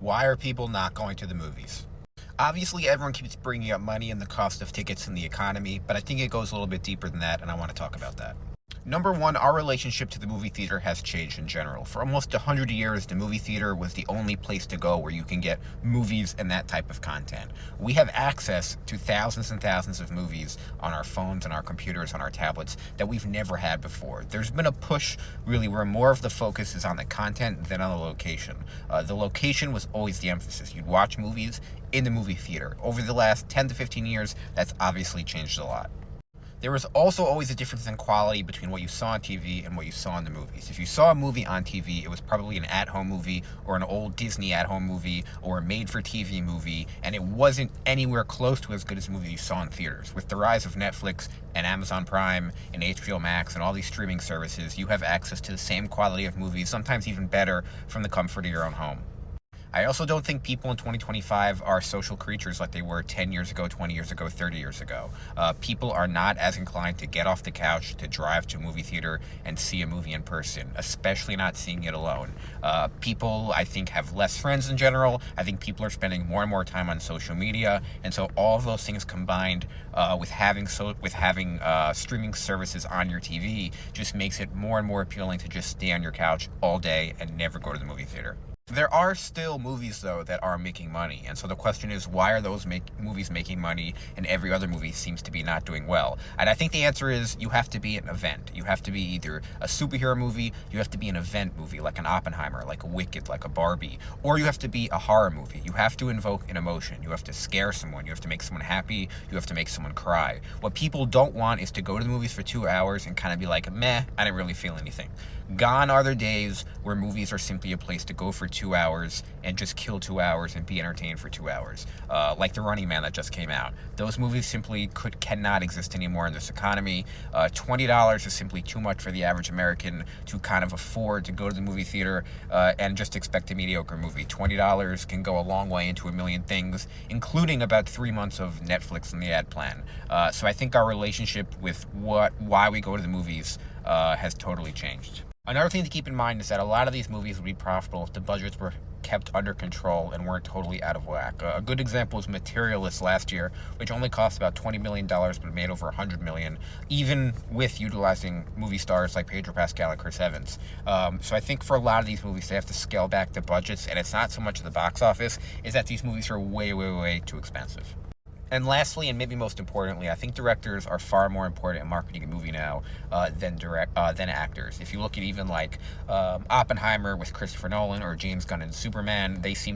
Why are people not going to the movies? Obviously, everyone keeps bringing up money and the cost of tickets and the economy, but I think it goes a little bit deeper than that, and I want to talk about that. Number one, our relationship to the movie theater has changed in general. For almost 100 years, the movie theater was the only place to go where you can get movies and that type of content. We have access to thousands and thousands of movies on our phones, on our computers, on our tablets that we've never had before. There's been a push, really, where more of the focus is on the content than on the location. The location was always the emphasis. You'd watch movies in the movie theater. Over the last 10 to 15 years, that's obviously changed a lot. There was also always a difference in quality between what you saw on TV and what you saw in the movies. If you saw a movie on TV, it was probably an at-home movie or an old Disney at-home movie or a made-for-TV movie, and it wasn't anywhere close to as good as the movie you saw in theaters. With the rise of Netflix and Amazon Prime and HBO Max and all these streaming services, you have access to the same quality of movies, sometimes even better, from the comfort of your own home. I also don't think people in 2025 are social creatures like they were 10 years ago, 20 years ago, 30 years ago. People are not as inclined to get off the couch, to drive to a movie theater and see a movie in person, especially not seeing it alone. People, I think, have less friends in general. I think people are spending more and more time on social media. And so all of those things combined with having streaming services on your TV just makes it more and more appealing to just stay on your couch all day and never go to the movie theater. There are still movies, though, that are making money, and so the question is, why are those movies making money and every other movie seems to be not doing well? And I think the answer is you have to be an event. You have to be either a superhero movie, you have to be an event movie like an Oppenheimer, like a Wicked, like a Barbie, or you have to be a horror movie. You have to invoke an emotion. You have to scare someone. You have to make someone happy. You have to make someone cry. What people don't want is to go to the movies for 2 hours and kind of be like, meh, I didn't really feel anything. Gone are the days where movies are simply a place to go for 2 hours and just kill 2 hours and be entertained for 2 hours. Like The Running Man that just came out. Those movies simply cannot exist anymore in this economy. $20 is simply too much for the average American to kind of afford to go to the movie theater and just expect a mediocre movie. $20 can go a long way into a million things, including about 3 months of Netflix and the ad plan. So I think our relationship with why we go to the movies has totally changed. Another thing to keep in mind is that a lot of these movies would be profitable if the budgets were kept under control and weren't totally out of whack. A good example is Materialist last year, which only cost about $20 million but made over $100 million, even with utilizing movie stars like Pedro Pascal and Chris Evans. So I think for a lot of these movies, they have to scale back the budgets, and it's not so much the box office, is that these movies are way, way, way too expensive. And lastly, and maybe most importantly, I think directors are far more important in marketing a movie now than actors. If you look at even like Oppenheimer with Christopher Nolan or James Gunn and Superman, they seem